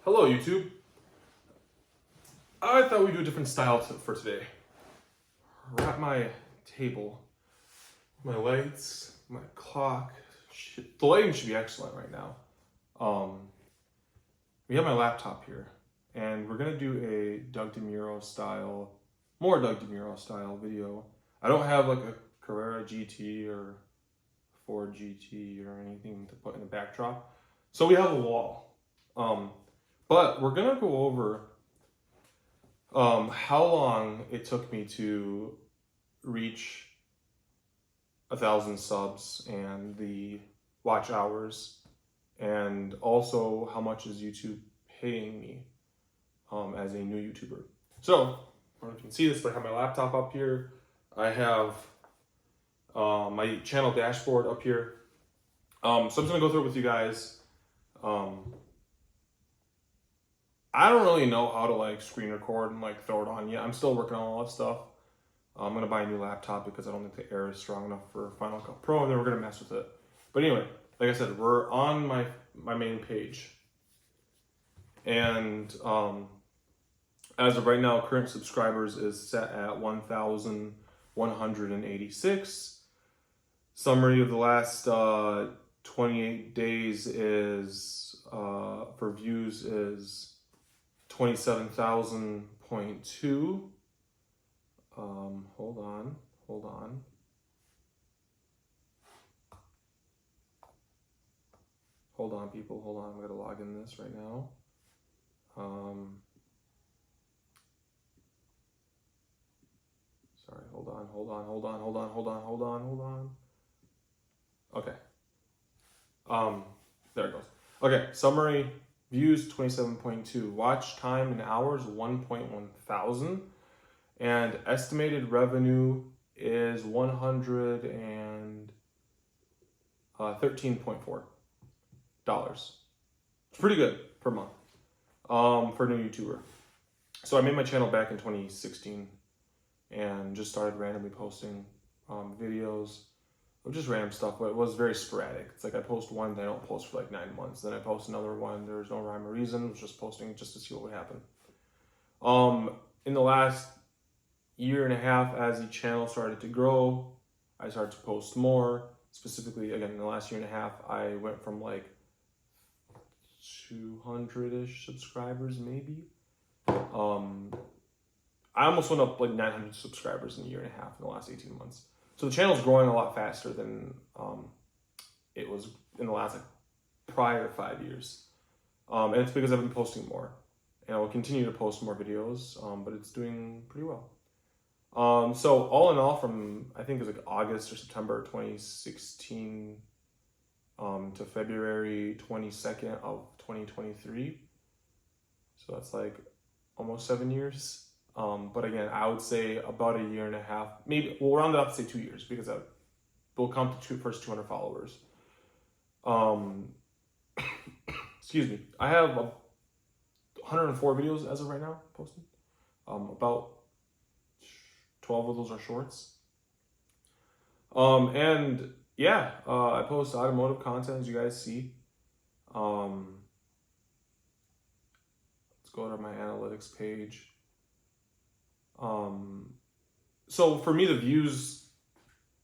Hello, YouTube. I thought we'd do a different style for today. We're at my table, my lights, my clock. The lighting should be excellent right now. We have my laptop here, and we're gonna do a more Doug DeMuro style video. I don't have like a Carrera GT or Ford GT or anything to put in the backdrop, so we have a wall. But we're gonna go over how long it took me to reach 1,000 subs and the watch hours, and also how much is YouTube paying me as a new YouTuber. So, I don't know if you can see this, but I have my laptop up here. I have my channel dashboard up here. So I'm just gonna go through it with you guys. I don't really know how to like screen record and like throw it on yet. I'm still working on all that stuff. I'm gonna buy a new laptop because I don't think the air is strong enough for Final Cut Pro, and then we're gonna mess with it. But anyway, like I said, we're on my main page, and as of right now, current subscribers is set at 1,186. Summary of the last 28 days is for views is 27,000.2. Hold on. Hold on, people. Hold on. I'm gonna log in this right now. Sorry. Hold on. Okay. There it goes. Okay. Summary. Views 27.2, watch time in hours 1.1 thousand, and estimated revenue is $113.4. It's pretty good per month for a new YouTuber. So I made my channel back in 2016 and just started randomly posting videos of just random stuff, but it was very sporadic. It's like I post one, then I don't post for like 9 months. Then I post another one. There's no rhyme or reason. I was just posting just to see what would happen. In the last year and a half, as the channel started to grow, I started to post more. Specifically, again, in the last year and a half, I went from like 200-ish subscribers, maybe. I almost went up like 900 subscribers in a year and a half in the last 18 months. So the channel's growing a lot faster than it was in the last prior 5 years. And it's because I've been posting more. And I will continue to post more videos, but it's doing pretty well. So all in all, from I think it was like August or September 2016 to February 22nd of 2023. So that's like almost 7 years. But again, I would say about a year and a half, maybe we'll round it up to say 2 years, because we'll count the first 200 followers. Excuse me. I have 104 videos as of right now posted. About 12 of those are shorts. And yeah, I post automotive content, as you guys see. Let's go to my analytics page. So for me, the views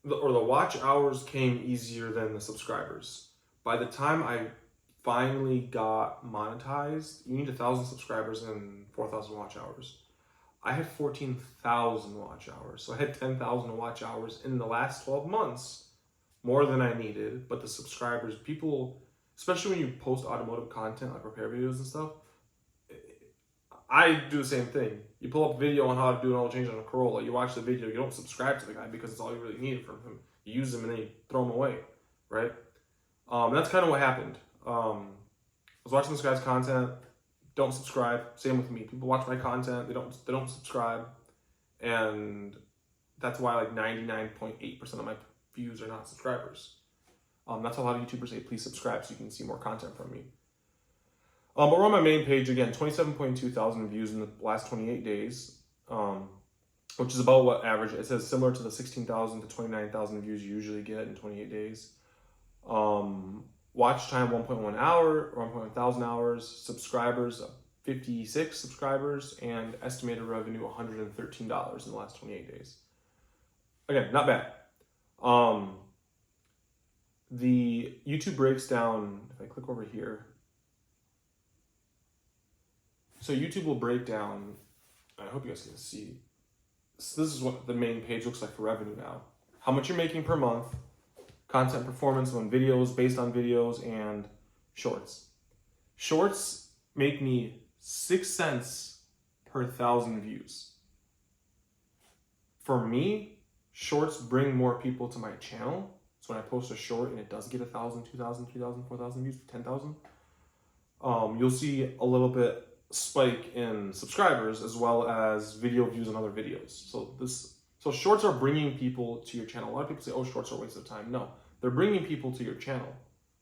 or the watch hours came easier than the subscribers. By the time I finally got monetized, you need 1,000 subscribers and 4,000 watch hours. I had 14,000 watch hours. So I had 10,000 watch hours in the last 12 months, more than I needed. But the subscribers, people, especially when you post automotive content, like repair videos and stuff, I do the same thing. You pull up a video on how to do an oil change on a Corolla. You watch the video. You don't subscribe to the guy because it's all you really need from him. You use them and then you throw them away, right? That's kind of what happened. I was watching this guy's content. Don't subscribe. Same with me. People watch my content. They don't subscribe, and that's why like 99.8% of my views are not subscribers. That's why a lot of YouTubers say please subscribe so you can see more content from me. But we're on my main page again, 27.2 thousand views in the last 28 days, which is about what average. It says similar to the 16,000 to 29,000 views you usually get in 28 days. Watch time 1.1 hour, 1.1 thousand hours. Subscribers 56 subscribers, and estimated revenue $113 in the last 28 days. Again, not bad. The YouTube breaks down, if I click over here, so YouTube will break down, I hope you guys can see, so this is what the main page looks like for revenue now. How much you're making per month, content performance on videos, based on videos, and shorts. Shorts make me 6 cents per 1,000 views. For me, shorts bring more people to my channel. So when I post a short and it does get 1,000, 2,000, 3,000, 4,000 views, 10,000, you'll see a little bit spike in subscribers as well as video views on other videos. So shorts are bringing people to your channel. A lot of people say, oh, shorts are a waste of time. No, they're bringing people to your channel,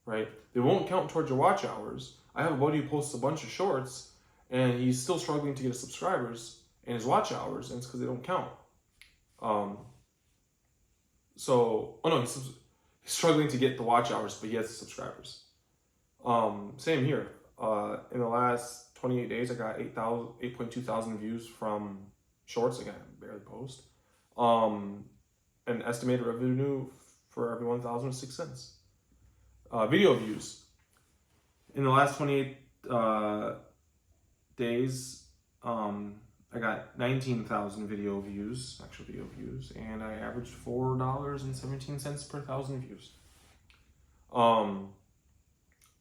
right? They won't count towards your watch hours. I have a buddy who posts a bunch of shorts and he's still struggling to get his subscribers and his watch hours, and it's because they don't count. He's struggling to get the watch hours, but he has the subscribers. Same here. In the last 28 days, I got 8.2 thousand views from shorts. Again, I barely post. An estimated revenue for every 1,000 is 6 cents. Video views. In the last 28 days, I got 19,000 actual video views, and I averaged $4.17 per 1,000 views.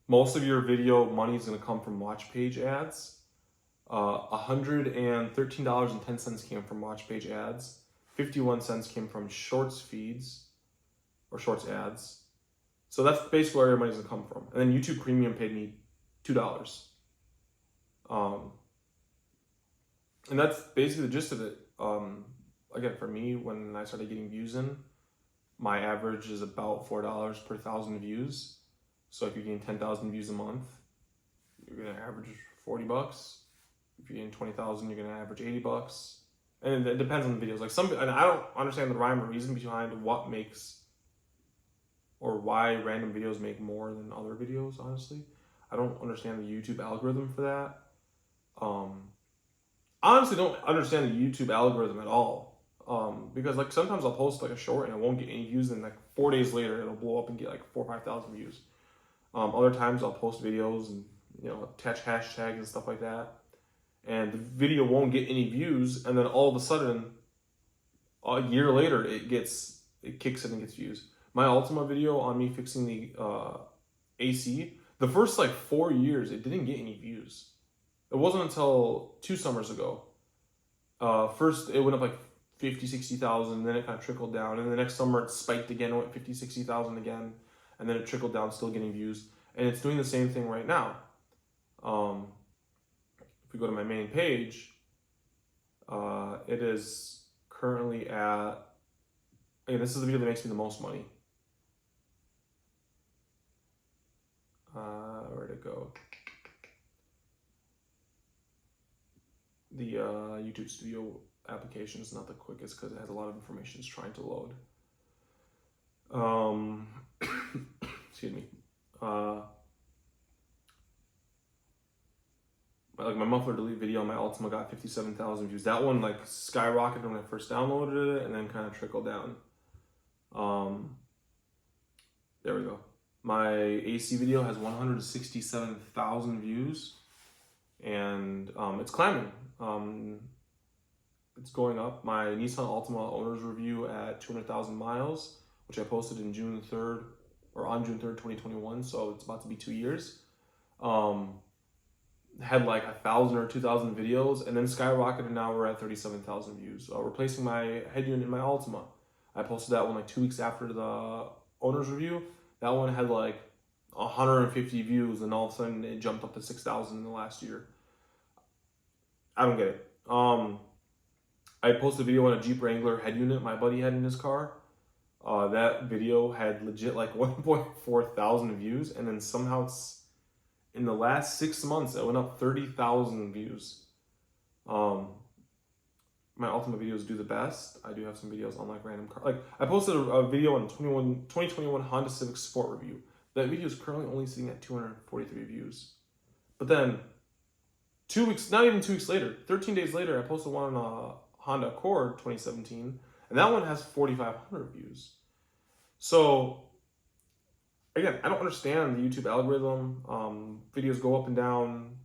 Most of your video money is going to come from watch page ads. $113.10 came from watch page ads. 51 cents came from shorts feeds or shorts ads. So that's basically where your money's going to come from. And then YouTube Premium paid me $2. And that's basically the gist of it. Again, for me, when I started getting views in, my average is about $4 per 1,000 views. So if you're getting 10,000 views a month, you're gonna average $40. If you're getting 20,000, you're gonna average $80. And it depends on the videos. And I don't understand the rhyme or reason behind what makes or why random videos make more than other videos. Honestly, I don't understand the YouTube algorithm for that. I honestly don't understand the YouTube algorithm at all. Because sometimes I'll post a short and it won't get any views, and 4 days later it'll blow up and get 4,000 or 5,000 views. Other times I'll post videos and attach hashtags and stuff like that, and the video won't get any views, and then all of a sudden, a year later, it kicks in and gets views. My Ultima video on me fixing the AC, the first 4 years, it didn't get any views. It wasn't until 2 summers ago. First, it went up 50, 60,000, then it kind of trickled down, and the next summer it spiked again, it went 50, 60,000 again, and then it trickled down, still getting views, and it's doing the same thing right now. If we go to my main page, it is currently at, again, this is the video that makes me the most money. Where'd it go? The YouTube Studio application is not the quickest because it has a lot of information it's trying to load. Excuse me. My muffler delete video on my Ultima got 57,000 views. That one skyrocketed when I first downloaded it, and then kind of trickled down. There we go. My AC video has 167,000 views, and it's climbing. It's going up. My Nissan Altima owner's review at 200,000 miles, which I posted in June 3rd, or on June 3rd, 2021, so it's about to be 2 years. Had 1,000 or 2,000 videos, and then skyrocketed, and now we're at 37,000 views. Replacing my head unit in my Altima. I posted that one 2 weeks after the owner's review. That one had 150 views, and all of a sudden it jumped up to 6,000 in the last year. I don't get it. I posted a video on a Jeep Wrangler head unit my buddy had in his car. That video had legit 1.4 thousand views, and then somehow it's in the last 6 months it went up 30,000 views. My Ultima videos do the best. I do have some videos on random car. I posted a video on 2021 Honda Civic Sport review. That video is currently only sitting at 243 views. But then 2 weeks, not even 2 weeks later, 13 days later, I posted one on Honda Accord 2017, and that one has 4,500 views. So again, I don't understand the YouTube algorithm. Videos go up and down.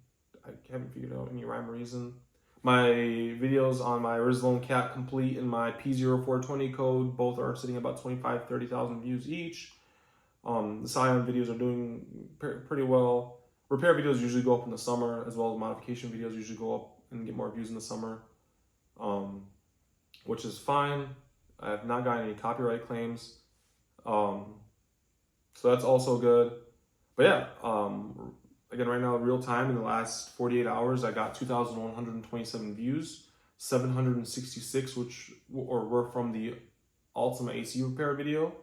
I haven't figured out any rhyme or reason. My videos on my Rizlone Cat Complete and my P0420 code both are sitting about 25,000, 30,000 views each. The Scion videos are doing pretty well. Repair videos usually go up in the summer, as well as modification videos usually go up and get more views in the summer, which is fine. I have not gotten any copyright claims, so that's also good. But yeah, again, right now, real time, in the last 48 hours, I got 2,127 views, 766 were from the Altima AC repair video,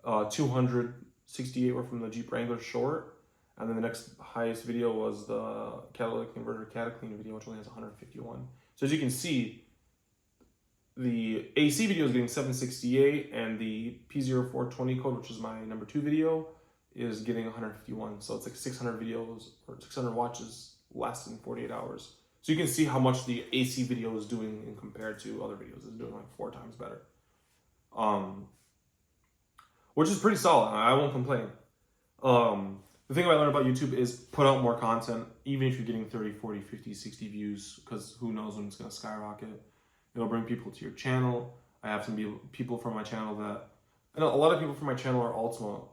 268 were from the Jeep Wrangler short, and then the next highest video was the catalytic converter cataclean video, which only has 151. So as you can see, the AC video is getting 768, and the P0420 code, which is my number 2 video, is getting 151. So it's like 600 videos or 600 watches less than 48 hours. So you can see how much the AC video is doing in compared to other videos. It's doing like 4 times better. Which is pretty solid. I won't complain. The thing I learned about YouTube is put out more content, even if you're getting 30, 40, 50, 60 views, because who knows when it's going to skyrocket. It'll bring people to your channel. I have some people from my channel that, I know a lot of people from my channel are Altima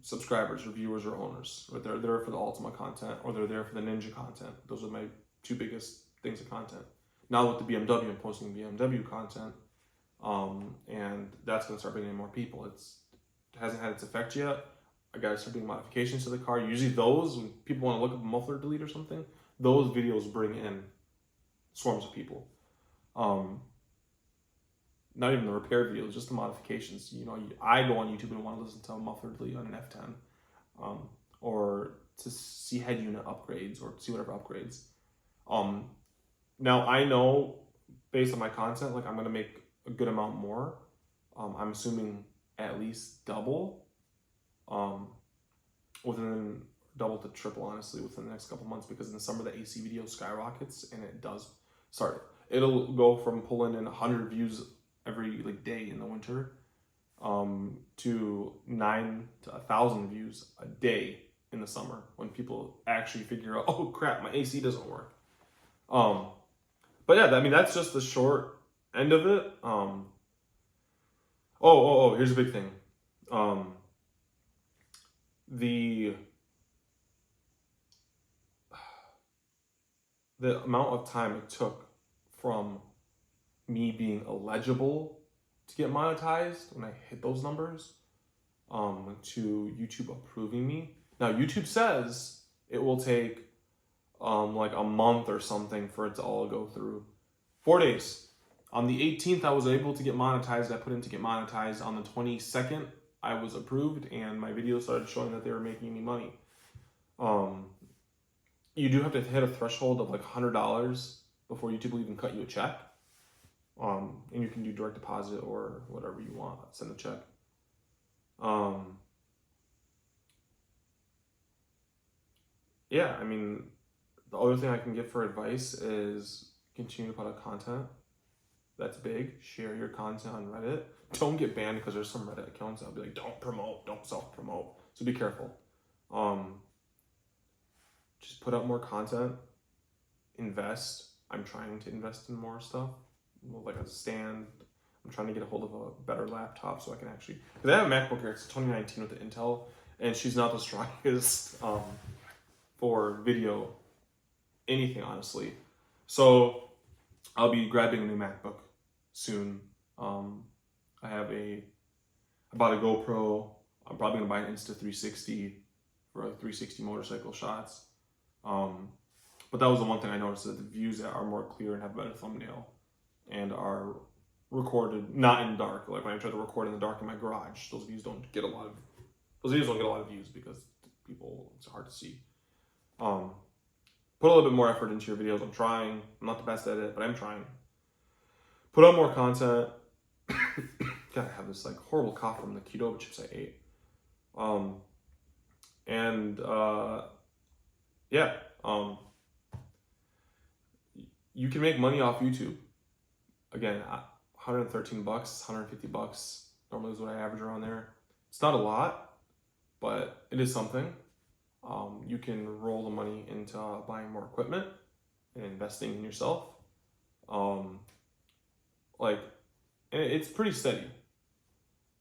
subscribers or viewers or owners. Or they're there for the Altima content, or they're there for the Ninja content. Those are my 2 biggest things of content. Now with the BMW, I'm posting BMW content, and that's going to start bringing in more people. It hasn't had its effect yet. I got to start doing modifications to the car. Usually those, when people want to look up a muffler delete or something, those videos bring in swarms of people. Not even the repair videos, just the modifications. You know, I go on YouTube and want to listen to a muffler delete on an F10, or to see head unit upgrades or see whatever upgrades. Now I know based on my content, like I'm gonna make a good amount more. I'm assuming at least double. Within double to triple, honestly, within the next couple months, because in the summer the AC video skyrockets, and it does start. It'll go from pulling in 100 views every day in the winter, to 9 to 1,000 views a day in the summer, when people actually figure out, oh crap, my AC doesn't work. But yeah, I mean, that's just the short end of it. Here's a big thing. The amount of time it took from me being eligible to get monetized when I hit those numbers, to YouTube approving me. Now YouTube says it will take like a month or something for it to all go through. 4 days. On the 18th, I was able to get monetized. I put in to get monetized. On the 22nd, I was approved, and my video started showing that they were making me money. You do have to hit a threshold of like $100 before YouTube will even cut you a check. And you can do direct deposit or whatever you want, send a check. Yeah, I mean, the other thing I can give for advice is continue to put out content. That's big. Share your content on Reddit. Don't get banned, because there's some Reddit accounts that'll be like, don't promote, don't self-promote. So be careful. Just put out more content. Invest. I'm trying to invest in more stuff, like a stand. I'm trying to get a hold of a better laptop so I can actually, because I have a MacBook here. It's 2019 with the Intel, and she's not the strongest for video, anything, honestly. So I'll be grabbing a new MacBook soon. I bought a GoPro. I'm probably gonna buy an Insta360 for like 360 motorcycle shots. But that was the one thing I noticed, that the views that are more clear and have a better thumbnail and are recorded not in dark. Like when I try to record in the dark in my garage, those videos don't get a lot of views because it's hard to see. Put a little bit more effort into your videos. I'm trying. I'm not the best at it, but I'm trying. Put out more content. God, I have this like horrible cough from the keto chips I ate. And yeah, you can make money off YouTube. Again, $113, $150 normally is what I average around there. It's not a lot, but it is something. You can roll the money into buying more equipment and investing in yourself. Like, and it's pretty steady.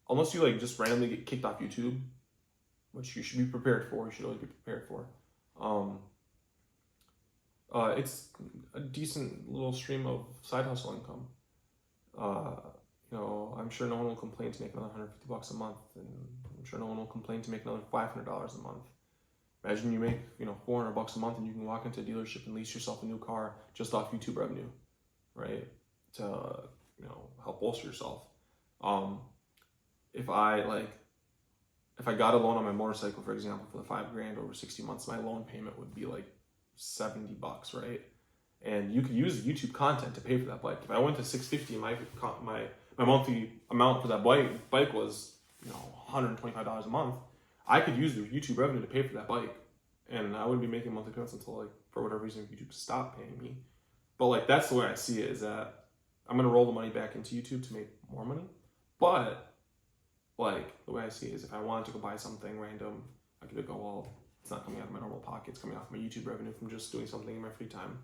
Unless you like just randomly get kicked off YouTube, which you should be prepared for. You should always be prepared for. It's a decent little stream of side hustle income. You know, I'm sure no one will complain to make another $150 a month, and I'm sure no one will complain to make another $500 a month. Imagine you make, you know, $400 a month, and you can walk into a dealership and lease yourself a new car just off YouTube revenue, right? To, you know, help bolster yourself. If I got a loan on my motorcycle, for example, for the $5,000 over 60 months, my loan payment would be like $70, right? And you could use YouTube content to pay for that bike. If I went to $650, my monthly amount for that bike was, you know, $125 a month. I could use the YouTube revenue to pay for that bike, and I wouldn't be making monthly payments until, like, for whatever reason, YouTube stopped paying me. But like, that's the way I see it, is that I'm gonna roll the money back into YouTube to make more money. But like, the way I see it is, if I wanted to go buy something random, I could go, well, it's not coming out of my normal pocket, it's coming off my YouTube revenue from just doing something in my free time.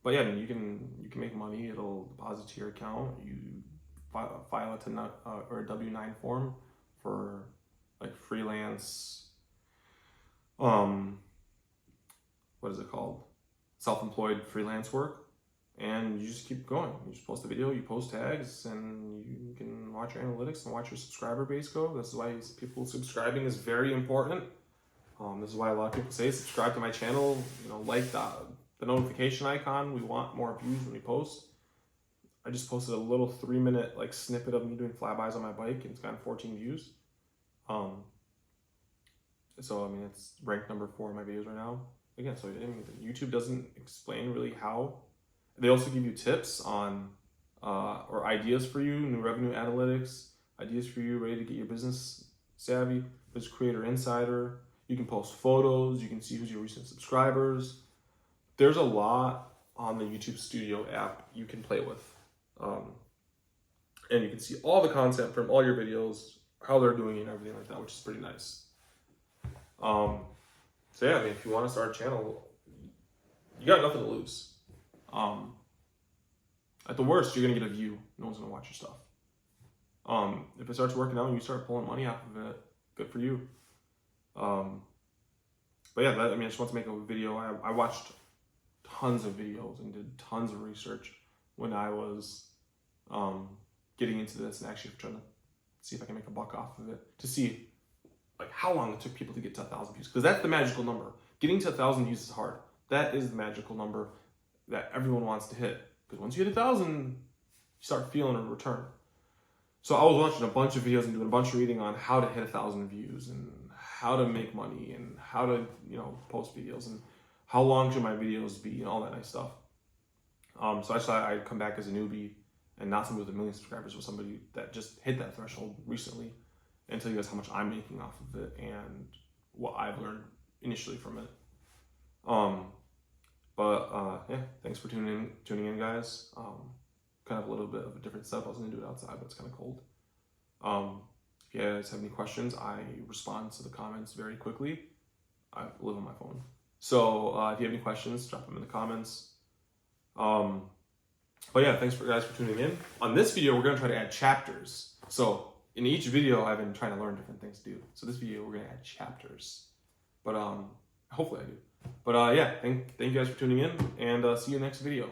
But yeah, I mean, you can make money. It'll deposit to your account. You file a W-9 form for like freelance, what is it called? Self-employed freelance work. And you just keep going. You just post a video, you post tags, and you can watch your analytics and watch your subscriber base grow. This is why people subscribing is very important. This is why a lot of people say subscribe to my channel. You know, like the notification icon. We want more views when we post. I just posted a little 3-minute like snippet of me doing flybys on my bike, and it's gotten 14 views. So I mean, it's ranked number 4 in my videos right now. Again, so I mean, YouTube doesn't explain really how. They also give you tips on or ideas for you, new revenue analytics, ideas for you ready to get your business savvy. There's Creator Insider. You can post photos. You can see who's your recent subscribers. There's a lot on the YouTube Studio app you can play with. And you can see all the content from all your videos, how they're doing and everything like that, which is pretty nice. So yeah, I mean, if you want to start a channel, you got nothing to lose. At the worst, you're gonna get a view. No one's gonna watch your stuff. If it starts working out and you start pulling money off of it, good for you. But yeah, I just want to make a video. I watched tons of videos and did tons of research when I was getting into this and actually trying to see if I can make a buck off of it, to see like how long it took people to get to 1,000 views, because that's the magical number. Getting to 1,000 views is hard. That is the magical number that everyone wants to hit, because once you hit 1,000, you start feeling a return. So I was watching a bunch of videos and doing a bunch of reading on how to hit 1,000 views and how to make money and how to, you know, post videos and how long should my videos be and all that nice stuff. So I thought I'd come back as a newbie and not somebody with 1 million subscribers, but somebody that just hit that threshold recently, and tell you guys how much I'm making off of it and what I've learned initially from it. Yeah, thanks for tuning in, guys. Kind of a little bit of a different setup. I was gonna do it outside, but it's kind of cold. If you guys have any questions, I respond to the comments very quickly. I live on my phone. So if you have any questions, drop them in the comments. But yeah, thanks guys for tuning in. On this video, we're gonna try to add chapters. So in each video, I've been trying to learn different things to do. So this video, we're gonna add chapters. But hopefully I do. But yeah, thank you guys for tuning in, and see you next video.